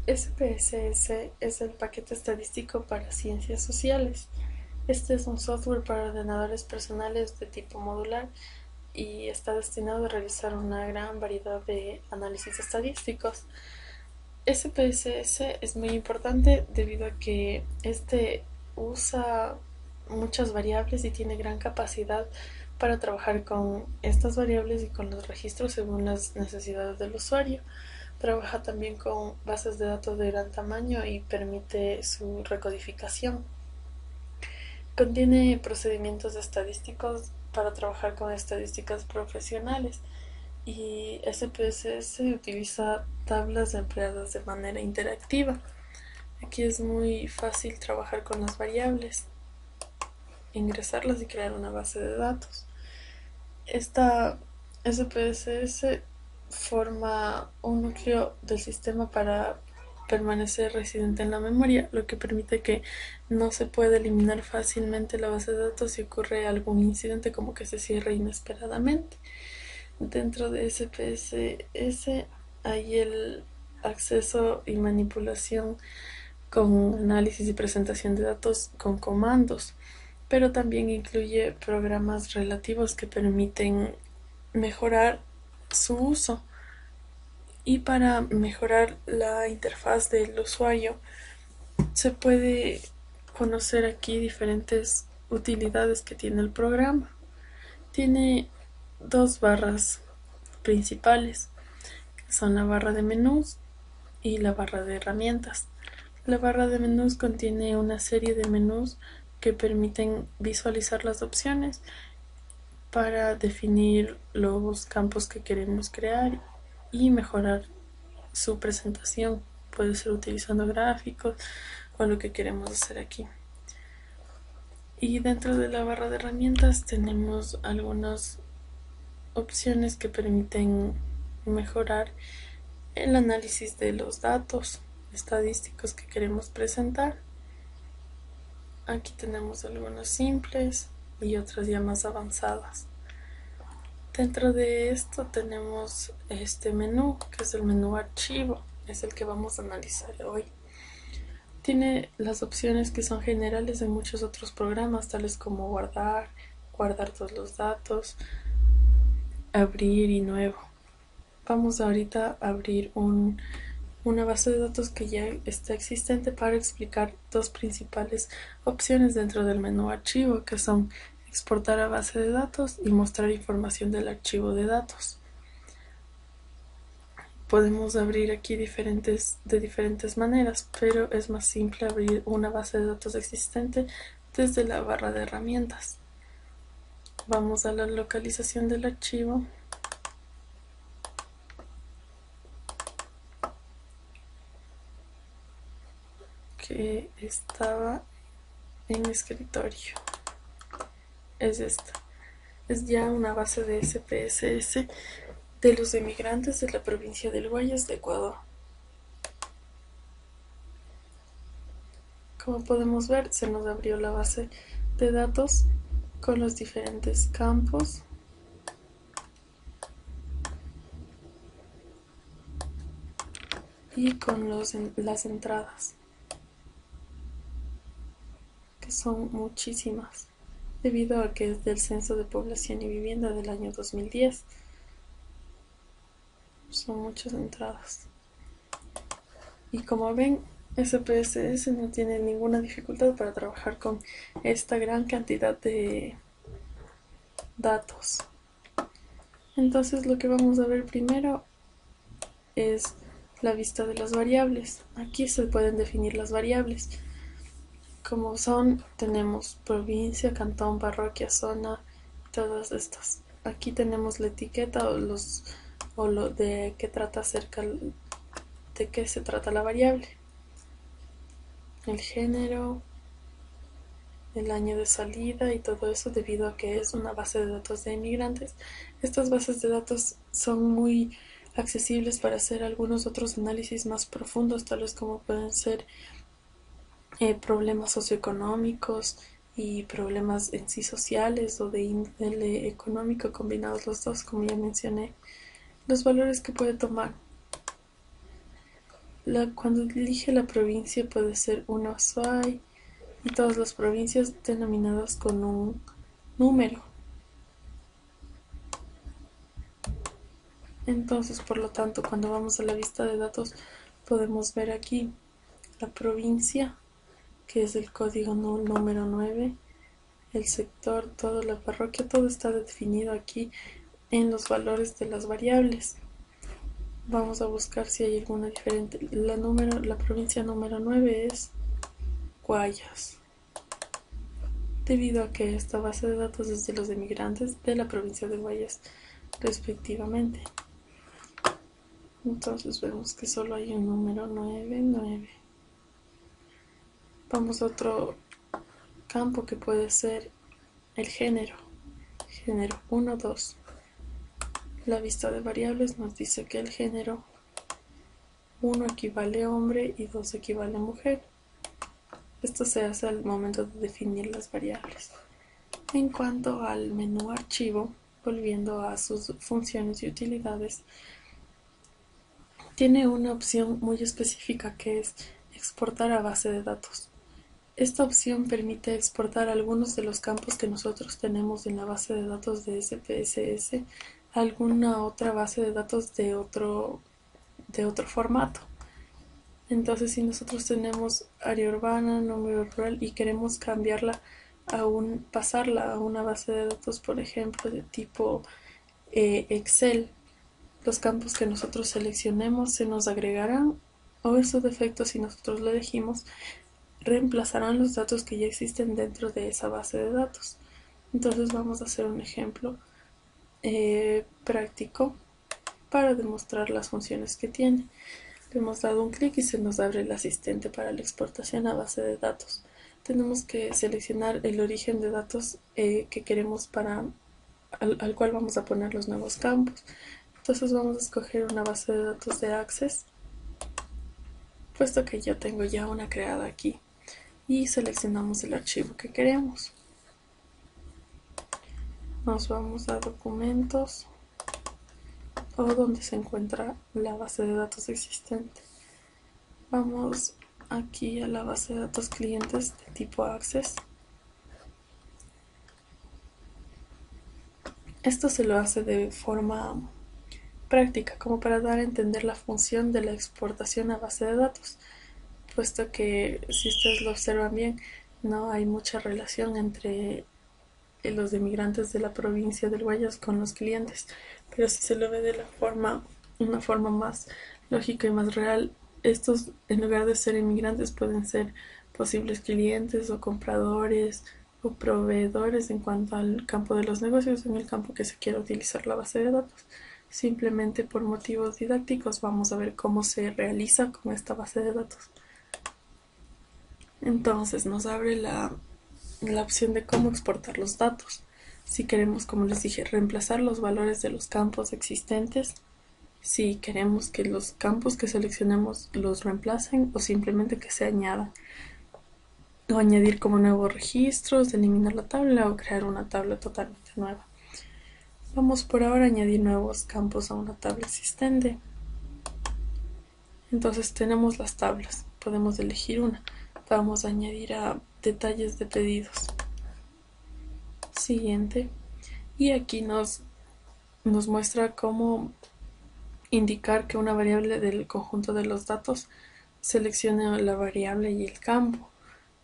SPSS es el paquete estadístico para ciencias sociales. Este es un software para ordenadores personales de tipo modular y está destinado a realizar una gran variedad de análisis estadísticos. SPSS es muy importante debido a que este usa muchas variables y tiene gran capacidad para trabajar con estas variables y con los registros según las necesidades del usuario. Trabaja también con bases de datos de gran tamaño y permite su recodificación. Contiene procedimientos estadísticos para trabajar con estadísticas profesionales y SPSS utiliza tablas empleadas de manera interactiva. Aquí es muy fácil trabajar con las variables, ingresarlas y crear una base de datos. Esta SPSS forma un núcleo del sistema para permanecer residente en la memoria, lo que permite que no se pueda eliminar fácilmente la base de datos si ocurre algún incidente como que se cierre inesperadamente. Dentro de SPSS hay el acceso y manipulación con análisis y presentación de datos con comandos, pero también incluye programas relativos que permiten mejorar su uso. Y para mejorar la interfaz del usuario se puede conocer aquí diferentes utilidades que tiene el programa. Tiene dos barras principales, que son la barra de menús y la barra de herramientas. La barra de menús contiene una serie de menús que permiten visualizar las opciones para definir los campos que queremos crear y mejorar su presentación. Puede ser utilizando gráficos o lo que queremos hacer aquí. Y dentro de la barra de herramientas tenemos algunas opciones que permiten mejorar el análisis de los datos estadísticos que queremos presentar. Aquí tenemos algunas simples y otras ya más avanzadas. Dentro de esto tenemos este menú, que es el menú archivo, es el que vamos a analizar hoy. Tiene las opciones que son generales en muchos otros programas, tales como guardar, guardar todos los datos, abrir y nuevo. Vamos ahorita a abrir una base de datos que ya está existente para explicar dos principales opciones dentro del menú archivo, que son exportar a base de datos y mostrar información del archivo de datos. Podemos abrir aquí de diferentes maneras, pero es más simple abrir una base de datos existente desde la barra de herramientas. Vamos a la localización del archivo que estaba en escritorio. Es esta. Es ya una base de SPSS de los emigrantes de la provincia del Guayas de Ecuador. Como podemos ver, se nos abrió la base de datos con los diferentes campos y con las entradas, que son muchísimas, debido a que es del Censo de Población y Vivienda del año 2010. Son muchas entradas. Y como ven, SPSS no tiene ninguna dificultad para trabajar con esta gran cantidad de datos. Entonces lo que vamos a ver primero es la vista de las variables. Aquí se pueden definir las variables. Como son, tenemos provincia, cantón, parroquia, zona, todas estas. Aquí tenemos la etiqueta o lo de qué trata acerca de qué se trata la variable. El género, el año de salida y todo eso debido a que es una base de datos de inmigrantes. Estas bases de datos son muy accesibles para hacer algunos otros análisis más profundos, tales como pueden ser problemas socioeconómicos y problemas en sí sociales o de índole económico combinados los dos, como ya mencioné. Los valores que puede tomar Cuando elige la provincia puede ser una Azuay y todas las provincias denominadas con un número. Entonces, por lo tanto, cuando vamos a la vista de datos podemos ver aquí la provincia, que es el código número 9, el sector, toda la parroquia, todo está definido aquí en los valores de las variables. Vamos a buscar si hay alguna diferente. La provincia número 9 es Guayas, debido a que esta base de datos es de los emigrantes de la provincia de Guayas respectivamente. Entonces vemos que solo hay un número 9. Vamos a otro campo que puede ser el género 1, 2. La vista de variables nos dice que el género 1 equivale a hombre y 2 equivale a mujer. Esto se hace al momento de definir las variables. En cuanto al menú archivo, volviendo a sus funciones y utilidades, tiene una opción muy específica que es exportar a base de datos. Esta opción permite exportar algunos de los campos que nosotros tenemos en la base de datos de SPSS a alguna otra base de datos de otro formato. Entonces, si nosotros tenemos área urbana, número rural y queremos cambiarla pasarla a una base de datos, por ejemplo, de tipo Excel, los campos que nosotros seleccionemos se nos agregarán, o en su defecto, si nosotros lo elegimos, reemplazarán los datos que ya existen dentro de esa base de datos. Entonces vamos a hacer un ejemplo práctico para demostrar las funciones que tiene. Le hemos dado un clic y se nos abre el asistente para la exportación a base de datos. Tenemos que seleccionar el origen de datos que queremos al cual vamos a poner los nuevos campos. Entonces vamos a escoger una base de datos de Access, puesto que yo tengo ya una creada aquí, y seleccionamos el archivo que queremos. Nos vamos a documentos o donde se encuentra la base de datos existente. Vamos aquí a la base de datos clientes de tipo Access. Esto se lo hace de forma práctica, como para dar a entender la función de la exportación a base de datos, puesto que, si ustedes lo observan bien, no hay mucha relación entre los emigrantes de la provincia del Guayas con los clientes, pero si se lo ve de una forma más lógica y más real, estos, en lugar de ser emigrantes, pueden ser posibles clientes o compradores o proveedores en cuanto al campo de los negocios, en el campo que se quiera utilizar la base de datos. Simplemente por motivos didácticos vamos a ver cómo se realiza con esta base de datos. Entonces nos abre la opción de cómo exportar los datos. Si queremos, como les dije, reemplazar los valores de los campos existentes, si queremos que los campos que seleccionemos los reemplacen o simplemente que se añadan, o añadir como nuevos registros, eliminar la tabla o crear una tabla totalmente nueva. Vamos por ahora a añadir nuevos campos a una tabla existente. Entonces tenemos las tablas, podemos elegir una. Vamos a añadir a detalles de pedidos. Siguiente. Y aquí nos muestra cómo indicar que una variable del conjunto de los datos seleccione la variable y el campo.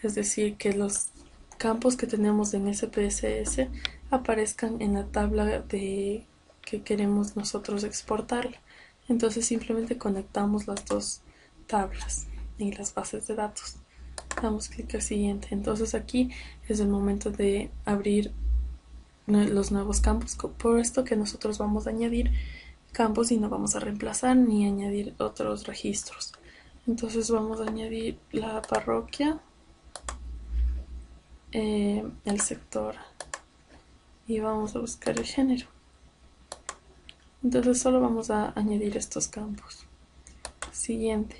Es decir, que los campos que tenemos en SPSS aparezcan en la tabla que queremos nosotros exportar. Entonces simplemente conectamos las dos tablas en las bases de datos. Damos clic al siguiente. Entonces aquí es el momento de abrir los nuevos campos, por esto que nosotros vamos a añadir campos y no vamos a reemplazar ni añadir otros registros. Entonces vamos a añadir la parroquia, el sector, y vamos a buscar el género. Entonces solo vamos a añadir estos campos. Siguiente.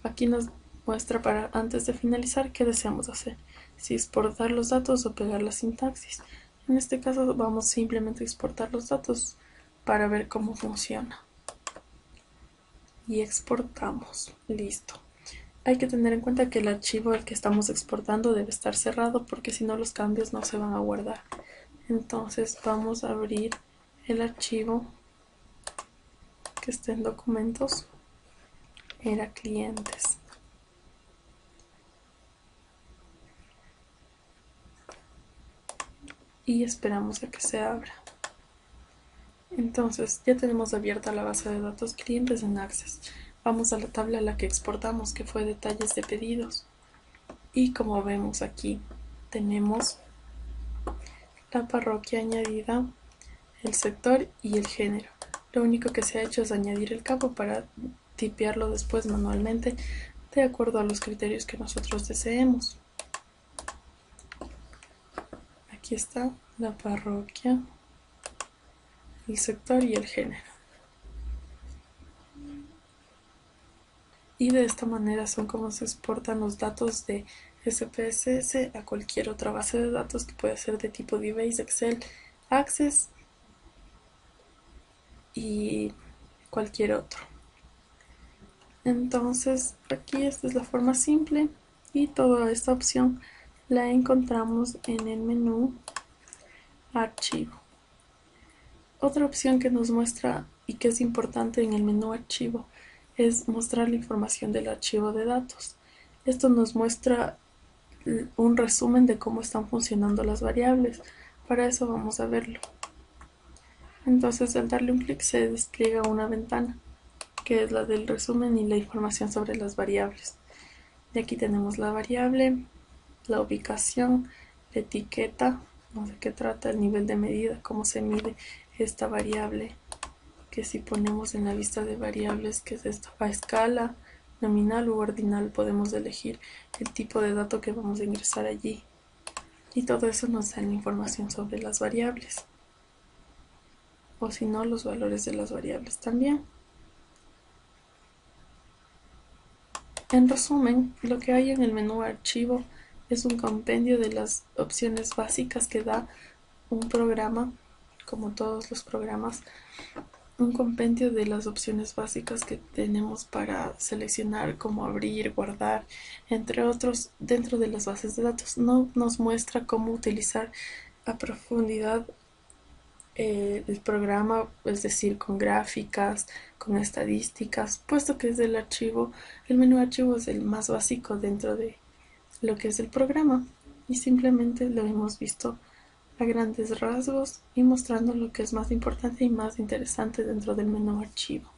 Aquí nos muestra para antes de finalizar qué deseamos hacer, si exportar los datos o pegar la sintaxis. En este caso vamos simplemente a exportar los datos para ver cómo funciona. y exportamos. Listo. Hay que tener en cuenta que el archivo al que estamos exportando debe estar cerrado porque si no los cambios no se van a guardar. Entonces vamos a abrir el archivo que está en documentos. Era clientes. Y esperamos a que se abra. Entonces ya tenemos abierta la base de datos clientes en Access. Vamos a la tabla a la que exportamos, que fue detalles de pedidos. Y como vemos aquí, tenemos la parroquia añadida, el sector y el género. Lo único que se ha hecho es añadir el campo para tipearlo después manualmente de acuerdo a los criterios que nosotros deseemos. Aquí está la parroquia, el sector y el género. Y de esta manera son como se exportan los datos de SPSS a cualquier otra base de datos que puede ser de tipo DBase, Excel, Access y cualquier otro. Entonces aquí esta es la forma simple y toda esta opción la encontramos en el menú Archivo. Otra opción que nos muestra y que es importante en el menú Archivo es mostrar la información del archivo de datos. Esto nos muestra un resumen de cómo están funcionando las variables. Para eso vamos a verlo. Entonces al darle un clic se despliega una ventana que es la del resumen y la información sobre las variables. De aquí tenemos la variable, la ubicación, la etiqueta, no sé qué trata, el nivel de medida, cómo se mide esta variable, que si ponemos en la lista de variables, que es esta, a escala, nominal u ordinal, podemos elegir el tipo de dato que vamos a ingresar allí. Y todo eso nos da la información sobre las variables. O si no, los valores de las variables también. En resumen, lo que hay en el menú Archivo es un compendio de las opciones básicas que da un programa, como todos los programas, un compendio de las opciones básicas que tenemos para seleccionar, como abrir, guardar, entre otros, dentro de las bases de datos. No nos muestra cómo utilizar a profundidad el programa, es decir, con gráficas, con estadísticas, puesto que es del archivo, el menú archivo es el más básico dentro de lo que es el programa y simplemente lo hemos visto a grandes rasgos y mostrando lo que es más importante y más interesante dentro del menú archivo.